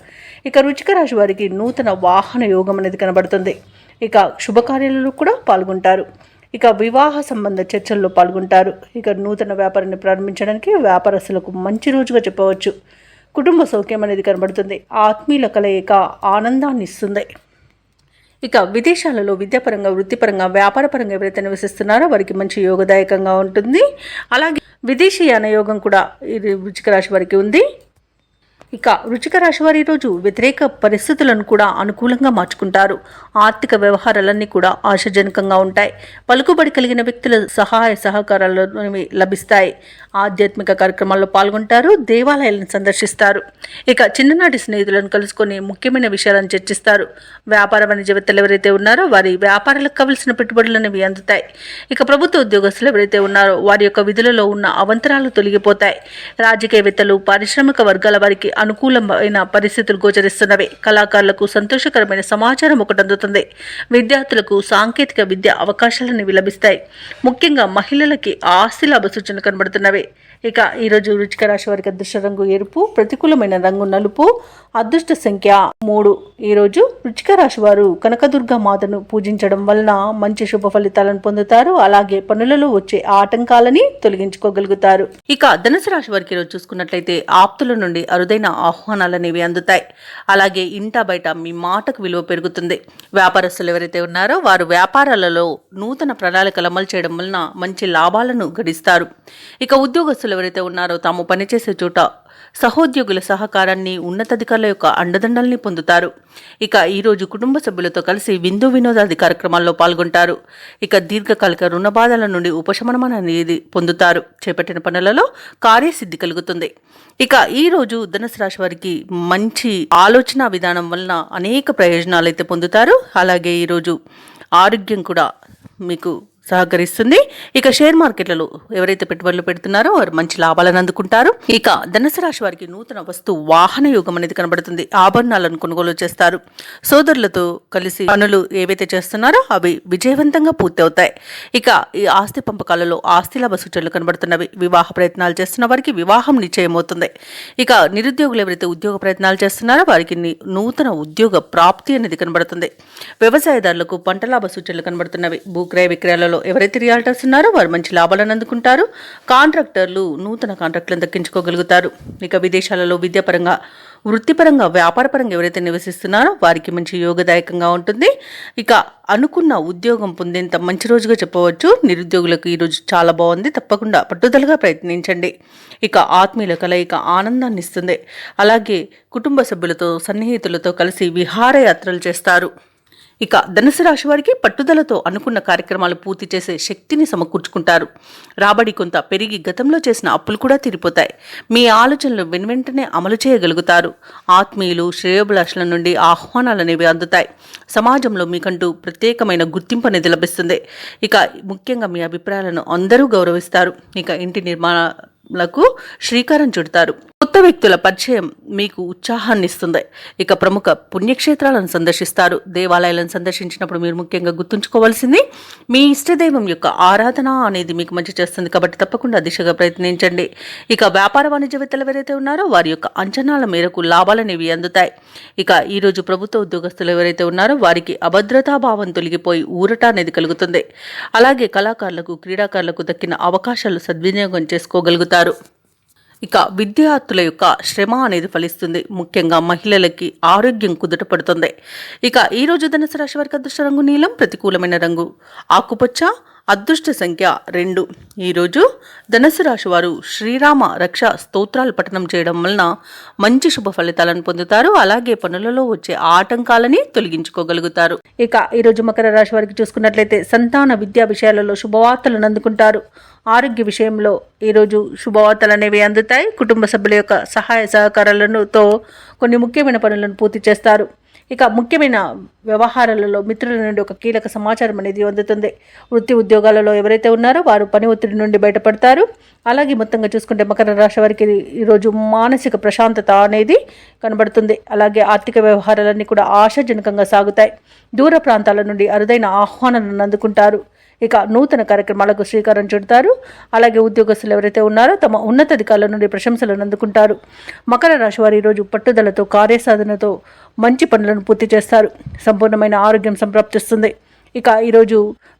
ఇక వృశ్చిక రాశి వారికి నూతన వాహన యోగం అనేది కనబడుతుంది. ఇక శుభకార్యాలలో కూడా పాల్గొంటారు. ఇక వివాహ సంబంధ చర్చల్లో పాల్గొంటారు. ఇక నూతన వ్యాపారాన్ని ప్రారంభించడానికి వ్యాపారస్తులకు మంచి రోజుగా చెప్పవచ్చు. కుటుంబ సౌఖ్యం అనేది కనబడుతుంది. ఆత్మీయుల కలయిక ఆనందాన్ని ఇస్తుంది. ఇక విదేశాలలో విద్యాపరంగా వృత్తిపరంగా వ్యాపారపరంగా ఎవరైతే నివసిస్తున్నారో వారికి మంచి యోగదాయకంగా ఉంటుంది. అలాగే విదేశీయాన యోగం కూడా ఇది వృశ్చిక రాశి వారికి ఉంది. ఇక వృశ్చిక రాశి వారి ఈరోజు వ్యతిరేక పరిస్థితులను కూడా అనుకూలంగా మార్చుకుంటారు. ఆర్థిక వ్యవహారాలన్నీ కూడా ఆశాజనకంగా ఉంటాయి. పలుకుబడి కలిగిన వ్యక్తుల సహాయ సహకారాలు లభిస్తాయి. ఆధ్యాత్మిక కార్యక్రమాల్లో పాల్గొంటారు. దేవాలయాలను సందర్శిస్తారు. ఇక చిన్ననాటి స్నేహితులను కలుసుకొని ముఖ్యమైన విషయాలను చర్చిస్తారు. వ్యాపార వాణిజ్యవేత్తలు ఎవరైతే ఉన్నారో వారి వ్యాపారాలకు కావలసిన పెట్టుబడులు అనేవి అందుతాయి. ఇక ప్రభుత్వ ఉద్యోగస్తులు ఎవరైతే ఉన్నారో వారి యొక్క విధులలో ఉన్న అవంతరాలు తొలగిపోతాయి. రాజకీయవేత్తలు పారిశ్రామిక వర్గాల వారికి అనుకూలమైన పరిస్థితులు గోచరిస్తున్నవి. కళాకారులకు సంతోషకరమైన సమాచారం ఒకటి అందుతుంది. విద్యార్థులకు సాంకేతిక విద్య అవకాశాలను లభిస్తాయి. ముఖ్యంగా మహిళలకి ఆస్తి లాభ సూచనలు కనబడుతున్నవి. ఇక ఈరోజు వృశ్చిక రాశి వారికి అదృష్ట రంగు ఎరుపు, ప్రతికూలమైన రంగు నలుపు, అదృష్ట సంఖ్య 3. ఈరోజు వృశ్చిక రాశి వారు కనకదుర్గ మాతను పూజించడం వలన మంచి శుభ ఫలితాలను పొందుతారు. అలాగే పనులలో వచ్చే ఆటంకాలని తొలగించుకోగలుగుతారు. ఇక ధనుసు రాశి వారికి ఈరోజు చూసుకున్నట్లయితే ఆప్తుల నుండి అరుదైన ఆహ్వానాలు అనేవి అందుతాయి. అలాగే ఇంటా బయట మీ మాటకు విలువ పెరుగుతుంది. వ్యాపారస్తులు ఎవరైతే ఉన్నారో వారు వ్యాపారాలలో నూతన ప్రణాళికలు అమలు చేయడం వలన మంచి లాభాలను గడిస్తారు. ఇక ఉద్యోగస్తులు ఎవరైతే ఉన్నారో తాము పనిచేసే చోట సహోద్యోగుల సహకారాన్ని ఉన్నతాధికారుల యొక్క అండదండల్ని పొందుతారు. ఇక ఈరోజు కుటుంబ సభ్యులతో కలిసి విందు వినోదాది కార్యక్రమాల్లో పాల్గొంటారు. ఇక దీర్ఘకాలిక రుణ బాధల నుండి ఉపశమనం అనేది పొందుతారు. చేపట్టిన పనులలో కార్యసిద్ధి కలుగుతుంది. ఇక ఈరోజు ధనుసు రాశి వారికి మంచి ఆలోచన విధానం వలన అనేక ప్రయోజనాలు అయితే పొందుతారు. అలాగే ఈరోజు ఆరోగ్యం కూడా మీకు సహకరిస్తుంది. ఇక షేర్ మార్కెట్లలో ఎవరైతే పెట్టుబడులు పెడుతున్నారో వారు మంచి లాభాలను అందుకుంటారు. ఇక ధనుసు రాశి వారికి నూతన వస్తు వాహన యోగం అనేది కనబడుతుంది. ఆభరణాలను కొనుగోలు చేస్తారు. సోదరులతో కలిసి పనులు ఏవైతే చేస్తున్నారో అవి విజయవంతంగా పూర్తి అవుతాయి. ఇక ఈ ఆస్తి పంపకాలలో ఆస్తి లాభ సూచనలు కనబడుతున్నవి. వివాహ ప్రయత్నాలు చేస్తున్న వారికి వివాహం నిశ్చయమవుతుంది. ఇక నిరుద్యోగులు ఎవరైతే ఉద్యోగ ప్రయత్నాలు చేస్తున్నారో వారికి నూతన ఉద్యోగ ప్రాప్తి అనేది కనబడుతుంది. వ్యవసాయదారులకు పంట లాభ సూచనలు కనబడుతున్నవి. భూక్రయ విక్రయాలలో ఎవరైతే రియాల్టర్స్ ఉన్నారో వారు మంచి లాభాలను అందుకుంటారు. కాంట్రాక్టర్లు నూతన కాంట్రాక్టులను దక్కించుకోగలుగుతారు. ఇక విదేశాలలో విద్యాపరంగా వృత్తిపరంగా వ్యాపారపరంగా ఎవరైతే నివసిస్తున్నారో వారికి మంచి యోగదాయకంగా ఉంటుంది. ఇక అనుకున్న ఉద్యోగం పొందేంత మంచి రోజుగా చెప్పవచ్చు. నిరుద్యోగులకు ఈరోజు చాలా బాగుంది. తప్పకుండా పట్టుదలగా ప్రయత్నించండి. ఇక ఆత్మీయుల కలయిక ఆనందాన్ని ఇస్తుంది. అలాగే కుటుంబ సభ్యులతో సన్నిహితులతో కలిసి విహారయాత్రలు చేస్తారు. ఇక ధనుసు రాశి వారికి పట్టుదలతో అనుకున్న కార్యక్రమాలు పూర్తి చేసే శక్తిని సమకూర్చుకుంటారు. రాబడి కొంత పెరిగి గతంలో చేసిన అప్పులు కూడా తీరిపోతాయి. మీ ఆలోచనలు వెనువెంటనే అమలు చేయగలుగుతారు. ఆత్మీయులు శ్రేయోభిలాషుల నుండి ఆహ్వానాలు అనేవి అందుతాయి. సమాజంలో మీకంటూ ప్రత్యేకమైన గుర్తింపు అనేది లభిస్తుంది. ఇక ముఖ్యంగా మీ అభిప్రాయాలను అందరూ గౌరవిస్తారు. ఇక ఇంటి నిర్మాణాలకు శ్రీకారం చుడతారు. కొత్త వ్యక్తుల పరిచయం మీకు ఉత్సాహాన్ని ఇస్తుంది. ఇక ప్రముఖ పుణ్యక్షేత్రాలను సందర్శిస్తారు. దేవాలయాలను సందర్శించినప్పుడు మీరు ముఖ్యంగా గుర్తుంచుకోవాల్సింది మీ ఇష్టదైవం యొక్క ఆరాధన అనేది మీకు మంచి చేస్తుంది. కాబట్టి తప్పకుండా దిశగా ప్రయత్నించండి. ఇక వ్యాపార వాణిజ్యవేత్తలు ఎవరైతే ఉన్నారో వారి యొక్క అంచనాల మేరకు లాభాలనేవి అందుతాయి. ఇక ఈరోజు ప్రభుత్వ ఉద్యోగస్తులు ఎవరైతే ఉన్నారో వారికి అభద్రతాభావం తొలగిపోయి ఊరట అనేది కలుగుతుంది. అలాగే కళాకారులకు క్రీడాకారులకు దక్కిన అవకాశాలు సద్వినియోగం చేసుకోగలుగుతారు. ఇక విద్యార్థుల యొక్క శ్రమ అనేది ఫలిస్తుంది. ముఖ్యంగా మహిళలకి ఆరోగ్యం కుదుటపడుతుంది. ఇక ఈరోజు ధనుసు రాశి వారికి అదృష్ట రంగు నీలం, ప్రతికూలమైన రంగు ఆకుపచ్చ, అదృష్ట సంఖ్య 2. ఈరోజు ధనుసు రాశి వారు శ్రీరామ రక్ష స్తోత్రాలు పఠనం చేయడం వలన మంచి శుభ ఫలితాలను పొందుతారు. అలాగే పనులలో వచ్చే ఆటంకాలని తొలగించుకోగలుగుతారు. ఇక ఈరోజు మకర రాశి వారికి చూసుకున్నట్లయితే సంతాన విద్యా విషయాలలో శుభవార్తలను అందుకుంటారు. ఆరోగ్య విషయంలో ఈరోజు శుభవార్తలు అనేవి అందుతాయి. కుటుంబ సభ్యుల యొక్క సహాయ సహకారాలతో కొన్ని ముఖ్యమైన పనులను పూర్తి చేస్తారు. ఇక ముఖ్యమైన వ్యవహారాలలో మిత్రుల నుండి ఒక కీలక సమాచారం అనేది అందుతుంది. వృత్తి ఉద్యోగాలలో ఎవరైతే ఉన్నారో వారు పని ఒత్తిడి నుండి బయటపడతారు. అలాగే మొత్తంగా చూసుకుంటే మకర రాశి వారికి ఈరోజు మానసిక ప్రశాంతత అనేది కనబడుతుంది. అలాగే ఆర్థిక వ్యవహారాలన్నీ కూడా ఆశాజనకంగా సాగుతాయి. దూర ప్రాంతాల నుండి అరుదైన ఆహ్వానాలను అందుకుంటారు. ఇక నూతన కార్యక్రమాలకు శ్రీకారం చుడతారు. అలాగే ఉద్యోగస్తులు ఎవరైతే ఉన్నారో తమ ఉన్నతాధికారుల నుండి ప్రశంసలను అందుకుంటారు. మకర రాశి వారు ఈరోజు పట్టుదలతో కార్యసాధనతో మంచి పనులను పూర్తి చేస్తారు. సంపూర్ణమైన ఆరోగ్యం సంప్రాప్తిస్తుంది. ఇక ఈరోజు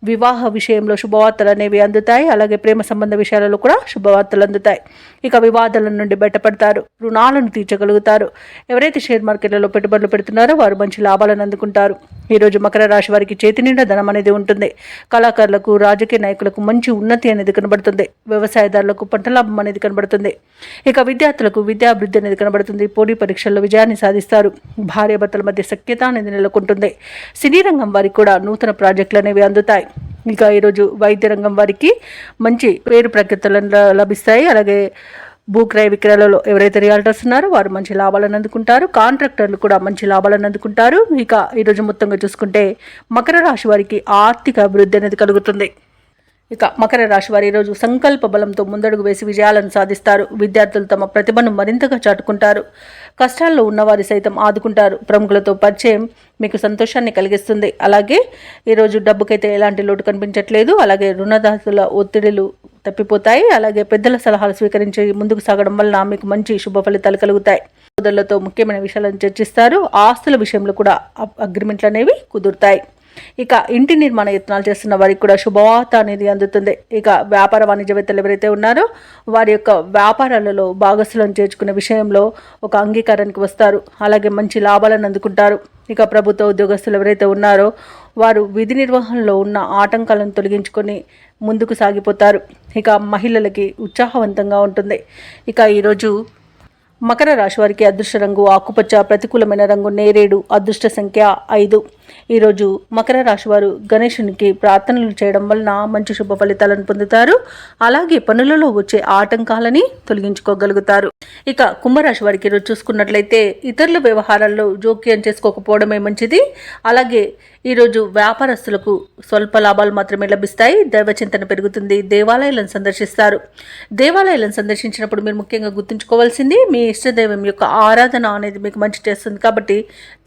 వివాహ విషయంలో శుభవార్తలు అనేవి అందుతాయి. అలాగే ప్రేమ సంబంధ విషయాలలో కూడా శుభవార్తలు అందుతాయి. ఇక వివాదాల నుండి బయటపడతారు. రుణాలను తీర్చగలుగుతారు. ఎవరైతే షేర్ మార్కెట్లలో పెట్టుబడులు పెడుతున్నారో వారు మంచి లాభాలను అందుకుంటారు. ఈరోజు మకర రాశి వారికి చేతి నిండా ధనం అనేది ఉంటుంది. కళాకారులకు, రాజకీయ నాయకులకు మంచి ఉన్నతి అనేది కనబడుతుంది. వ్యవసాయదారులకు పంట లాభం అనేది కనబడుతుంది. ఇక విద్యార్థులకు విద్యాభివృద్ధి అనేది కనబడుతుంది. పోటీ పరీక్షల్లో విజయాన్ని సాధిస్తారు. భార్యాభర్తల మధ్య సఖ్యత అనేది నెలకొంటుంది. సినీ రంగం వారికి కూడా నూతన ప్రాజెక్టులు అనేవి అందుతాయి. ఇక ఈరోజు వైద్య రంగం వారికి మంచి పేరు ప్రఖ్యాతులు లభిస్తాయి. అలాగే భూక్రయ విక్రయాలలో ఎవరైతే రియాల్టర్స్ ఉన్నారో వారు మంచి లాభాలను అందుకుంటారు. కాంట్రాక్టర్లు కూడా మంచి లాభాలను అందుకుంటారు. ఇక ఈరోజు మొత్తంగా చూసుకుంటే మకర రాశి వారికి ఆర్థిక అభివృద్ధి అనేది కలుగుతుంది. ఇక మకర రాశి వారు ఈరోజు సంకల్ప బలంతో ముందడుగు వేసి విజయాలను సాధిస్తారు. విద్యార్థులు తమ ప్రతిభను మరింతగా చాటుకుంటారు. కష్టాల్లో ఉన్నవారి సైతం ఆదుకుంటారు. ప్రముఖులతో పరిచయం మీకు సంతోషాన్ని కలిగిస్తుంది. అలాగే ఈరోజు డబ్బుకైతే ఎలాంటి లోటు కనిపించట్లేదు. అలాగే రుణదాతల ఒత్తిడిలు తప్పిపోతాయి. అలాగే పెద్దల సలహాలు స్వీకరించి ముందుకు సాగడం వలన మీకు మంచి శుభ ఫలితాలు కలుగుతాయి. సోదరులతో ముఖ్యమైన విషయాలను చర్చిస్తారు. ఆస్తుల విషయంలో కూడా అగ్రిమెంట్లు అనేవి కుదురుతాయి. ఇక ఇంటి నిర్మాణ యత్నాలు చేస్తున్న వారికి కూడా శుభవార్త అనేది అందుతుంది. ఇక వ్యాపార వాణిజ్యవేత్తలు ఎవరైతే ఉన్నారో వారి యొక్క వ్యాపారాలలో భాగస్వామ్యం చేర్చుకునే విషయంలో ఒక అంగీకారానికి వస్తారు. అలాగే మంచి లాభాలను అందుకుంటారు. ఇక ప్రభుత్వ ఉద్యోగస్తులు ఎవరైతే ఉన్నారో వారు విధి నిర్వహణలో ఉన్న ఆటంకాలను తొలగించుకొని ముందుకు సాగిపోతారు. ఇక మహిళలకి ఉత్సాహవంతంగా ఉంటుంది. ఇక ఈరోజు మకర రాశి వారికి అదృష్ట రంగు ఆకుపచ్చ, ప్రతికూలమైన రంగు నేరేడు, అదృష్ట సంఖ్య 5. ఈరోజు మకర రాశి వారు గణేశునికి ప్రార్థనలు చేయడం వలన మంచి శుభ ఫలితాలను పొందుతారు. అలాగే పనులలో వచ్చే ఆటంకాలని తొలగించుకోగలుగుతారు. ఇక కుంభరాశి వారికి ఈరోజు చూసుకున్నట్లయితే ఇతరుల వ్యవహారాల్లో జోక్యం చేసుకోకపోవడమే మంచిది. అలాగే ఈరోజు వ్యాపారస్తులకు స్వల్ప లాభాలు మాత్రమే లభిస్తాయి. దైవచింతన పెరుగుతుంది. దేవాలయాలను సందర్శిస్తారు. దేవాలయాలను సందర్శించినప్పుడు మీరు ముఖ్యంగా గుర్తుంచుకోవాల్సింది మీ ఇష్టదైవం యొక్క ఆరాధన అనేది మీకు మంచి చేస్తుంది. కాబట్టి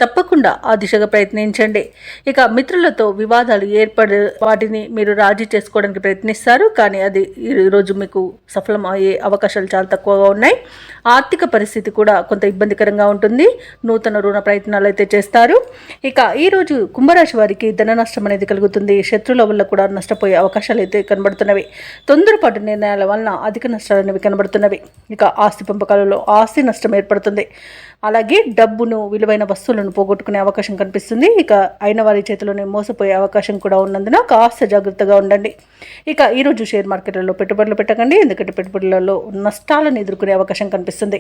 తప్పకుండా ఆ దిశగా ప్రయత్నించండి. ఇక మిత్రులతో వివాదాలు ఏర్పడి వాటిని మీరు రాజీ చేసుకోవడానికి ప్రయత్నిస్తారు. కానీ అది ఈరోజు మీకు సఫలం అయ్యే అవకాశాలు చాలా తక్కువగా ఉన్నాయి. ఆర్థిక పరిస్థితి కూడా కొంత ఇబ్బందికరంగా ఉంటుంది. నూతన రుణ ప్రయత్నాలు అయితే చేస్తారు. ఇక ఈరోజు కుంభరాశి వారికి ధన నష్టం అనేది కలుగుతుంది. శత్రువుల వల్ల కూడా నష్టపోయే అవకాశాలు అయితే కనబడుతున్నవి. తొందరపాటు నిర్ణయాల వలన అధిక నష్టాలు అనేవి కనబడుతున్నవి. ఇక ఆస్తి పంపకాలలో ఆస్తి నష్టం ఏర్పడుతుంది. అలాగే డబ్బును, విలువైన వస్తువులను పోగొట్టుకునే అవకాశం కనిపిస్తుంది. ఇక అయిన వారి చేతిలోనే మోసపోయే అవకాశం కూడా ఉన్నందున కాస్త జాగ్రత్తగా ఉండండి. ఇక ఈరోజు షేర్ మార్కెట్లలో పెట్టుబడులు పెట్టకండి. ఎందుకంటే పెట్టుబడులలో నష్టాలను ఎదుర్కొనే అవకాశం కనిపిస్తుంది.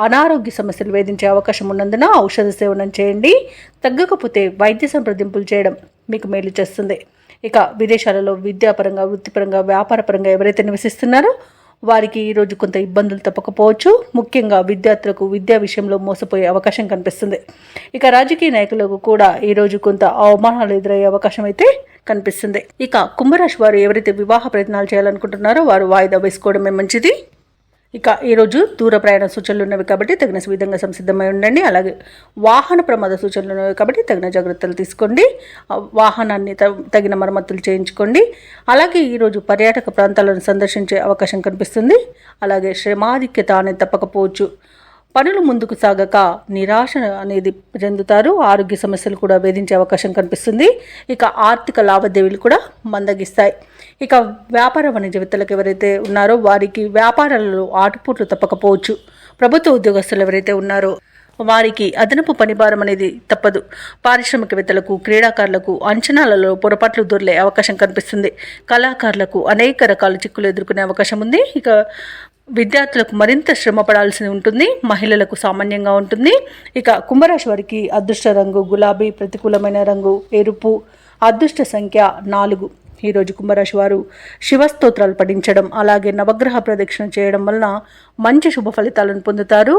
అనారోగ్య సమస్యలు వేధించే అవకాశం ఉన్నందున ఔషధ సేవనం చేయండి. తగ్గకపోతే వైద్య సంప్రదింపులు చేయడం మీకు మేలు చేస్తుంది. ఇక విదేశాలలో విద్యాపరంగా, వృత్తిపరంగా, వ్యాపారపరంగా ఎవరైతే నివసిస్తున్నారో వారికి ఈరోజు కొంత ఇబ్బందులు తప్పకపోవచ్చు. ముఖ్యంగా విద్యార్థులకు విద్యా విషయంలో మోసపోయే అవకాశం కనిపిస్తుంది. ఇక రాజకీయ నాయకులకు కూడా ఈరోజు కొంత అవమానాలు ఎదురయ్యే అవకాశం అయితే కనిపిస్తుంది. ఇక కుంభరాశి వారు ఎవరైతే వివాహ ప్రయత్నాలు చేయాలనుకుంటున్నారో వారు వాయిదా వేసుకోవడమే మంచిది. ఇక ఈరోజు దూర ప్రయాణ సూచనలు ఉన్నవి కాబట్టి తగిన విధంగా సంసిద్ధమై ఉండండి. అలాగే వాహన ప్రమాద సూచనలు ఉన్నవి కాబట్టి తగిన జాగ్రత్తలు తీసుకోండి. వాహనాన్ని తగిన మరమ్మతులు చేయించుకోండి. అలాగే ఈరోజు పర్యాటక ప్రాంతాలను సందర్శించే అవకాశం కనిపిస్తుంది. అలాగే శ్రమాధిక్యత అనేది తప్పకపోవచ్చు. పనులు ముందుకు సాగక నిరాశ అనేది చెందుతారు. ఆరోగ్య సమస్యలు కూడా వేధించే అవకాశం కనిపిస్తుంది. ఇక ఆర్థిక లావాదేవీలు కూడా మందగిస్తాయి. ఇక వ్యాపార వాణిజ్యవేత్తలకు ఎవరైతే ఉన్నారో వారికి వ్యాపారాలలో ఆటుపోట్లు తప్పకపోవచ్చు. ప్రభుత్వ ఉద్యోగస్తులు ఎవరైతే ఉన్నారో వారికి అదనపు పనిభారం అనేది తప్పదు. పారిశ్రామికవేత్తలకు, క్రీడాకారులకు అంచనాలలో పొరపాట్లు దొర్లే అవకాశం కనిపిస్తుంది. కళాకారులకు అనేక రకాల చిక్కులు ఎదుర్కొనే అవకాశం ఉంది. ఇక విద్యార్థులకు మరింత శ్రమ పడాల్సి ఉంటుంది. మహిళలకు సామాన్యంగా ఉంటుంది. ఇక కుంభరాశి వారికి అదృష్ట రంగు గులాబీ, ప్రతికూలమైన రంగు ఎరుపు, అదృష్ట సంఖ్య 4. ఈరోజు కుంభరాశి వారు శివస్తోత్రాలు పఠించడం, అలాగే నవగ్రహ ప్రదక్షిణ చేయడం వలన మంచి శుభ ఫలితాలను పొందుతారు.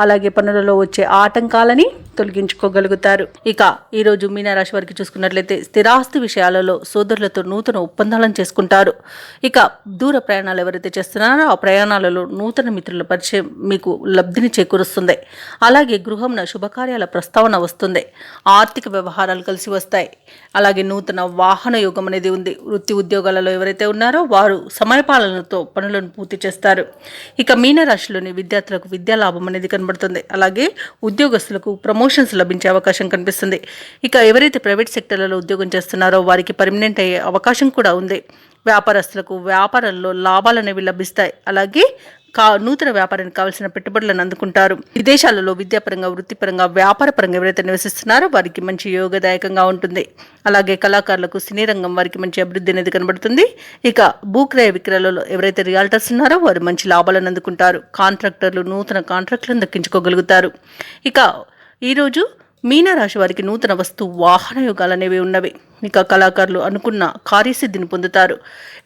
అలాగే పనులలో వచ్చే ఆటంకాలని తొలగించుకోగలుగుతారు. ఇక ఈరోజు మీనరాశి వారికి చూసుకున్నట్లయితే స్థిరాస్తి విషయాలలో సోదరులతో నూతన ఒప్పందాలను చేసుకుంటారు. ఇక దూర ప్రయాణాలు ఎవరైతే చేస్తున్నారో ఆ ప్రయాణాలలో నూతన మిత్రుల పరిచయం మీకు లబ్ధిని చేకూరుస్తుంది. అలాగే గృహంన శుభకార్యాల ప్రస్తావన వస్తుంది. ఆర్థిక వ్యవహారాలు కలిసి వస్తాయి. అలాగే నూతన వాహన యోగం అనేది ఉంది. వృత్తి ఉద్యోగాలలో ఎవరైతే ఉన్నారో వారు సమయపాలనతో పనులను పూర్తి చేస్తారు. ఇక మీనరాశిలోని విద్యార్థులకు విద్యా లాభం అనేది కనబడుతుంది. అలాగే ఉద్యోగస్తులకు ప్రమోషన్స్ లభించే అవకాశం కనిపిస్తుంది. ఇక ఎవరైతే ప్రైవేట్ సెక్టర్లలో ఉద్యోగం చేస్తున్నారో వారికి పర్మనెంట్ అయ్యే అవకాశం కూడా ఉంది. వ్యాపారస్తులకు వ్యాపారంలో లాభాలు అనేవి లభిస్తాయి. అలాగే నూతన వ్యాపారానికి కావాల్సిన పెట్టుబడులను అందుకుంటారు. విదేశాలలో విద్యాపరంగా, వృత్తిపరంగా, వ్యాపారపరంగా ఎవరైతే నివసిస్తున్నారో వారికి మంచి యోగదాయకంగా ఉంటుంది. అలాగే కళాకారులకు సినీ రంగం వారికి మంచి అభివృద్ధి అనేది కనబడుతుంది. ఇక భూక్రయ విక్రయాలలో ఎవరైతే రియాల్టర్స్ ఉన్నారో వారు మంచి లాభాలను అందుకుంటారు. కాంట్రాక్టర్లు నూతన కాంట్రాక్టులను దక్కించుకోగలుగుతారు. ఇక ఈరోజు మీనరాశి వారికి నూతన వస్తు వాహన యోగాలు అనేవి ఉన్నవి. ఇక కళాకారులు అనుకున్న కార్యసిద్ధిని పొందుతారు.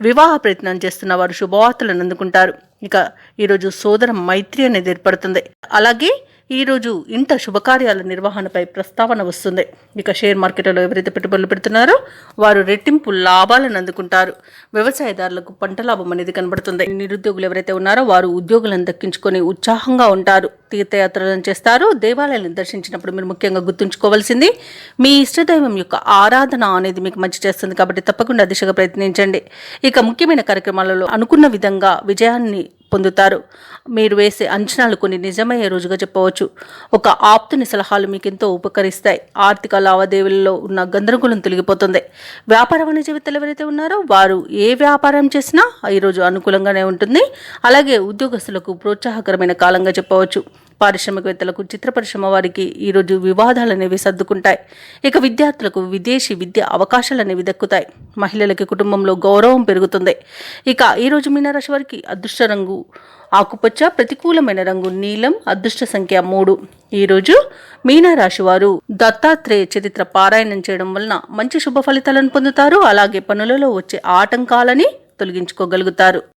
వివాహ ప్రయత్నం చేస్తున్న వారు శుభవార్తలను అందుకుంటారు. ఇక ఈరోజు సోదర మైత్రి అనేది ఏర్పడుతుంది. అలాగే ఈరోజు ఇంట శుభకార్యాల నిర్వహణపై ప్రస్తావన వస్తుంది. ఇక షేర్ మార్కెట్లో ఎవరైతే పెట్టుబడులు పెడుతున్నారో వారు రెట్టింపు లాభాలను అందుకుంటారు. వ్యవసాయదారులకు పంట లాభం అనేది కనబడుతుంది. నిరుద్యోగులు ఎవరైతే ఉన్నారో వారు ఉద్యోగులను దక్కించుకొని ఉత్సాహంగా ఉంటారు. తీర్థయాత్రలను చేస్తారు. దేవాలయాలను దర్శించినప్పుడు మీరు ముఖ్యంగా గుర్తుంచుకోవాల్సింది మీ ఇష్టదైవం యొక్క ఆరాధన అనేది మీకు మంచి చేస్తుంది. కాబట్టి తప్పకుండా దిశగా ప్రయత్నించండి. ఇక ముఖ్యమైన కార్యక్రమాలలో అనుకున్న విధంగా విజయాన్ని పొందుతారు. మీరు వేసే అంచనాలు కొన్ని నిజమయ్యే రోజుగా చెప్పవచ్చు. ఒక ఆప్తుని సలహాలు మీకు ఎంతో ఉపకరిస్తాయి. ఆర్థిక లావాదేవీలలో ఉన్న గందరగోళం తొలగిపోతుంది. వ్యాపార వాణిజ్యవేత్తలు ఎవరైతే ఉన్నారో వారు ఏ వ్యాపారం చేసినా ఈరోజు అనుకూలంగానే ఉంటుంది. అలాగే ఉద్యోగస్తులకు ప్రోత్సాహకరమైన కాలంగా చెప్పవచ్చు. పారిశ్రామికవేత్తలకు, చిత్ర పరిశ్రమ వారికి ఈరోజు వివాదాలు అనేవి సర్దుకుంటాయి. ఇక విద్యార్థులకు విదేశీ విద్య అవకాశాలు అనేవి దక్కుతాయి. మహిళలకి కుటుంబంలో గౌరవం పెరుగుతుంది. ఇక ఈరోజు మీనరాశి వారికి అదృష్ట రంగు ఆకుపచ్చ, ప్రతికూలమైన రంగు నీలం, అదృష్ట సంఖ్య 3. ఈరోజు మీనరాశి వారు దత్తాత్రేయ చరిత్ర పారాయణం చేయడం వలన మంచి శుభ ఫలితాలను పొందుతారు. అలాగే పనులలో వచ్చే ఆటంకాలని తొలగించుకోగలుగుతారు.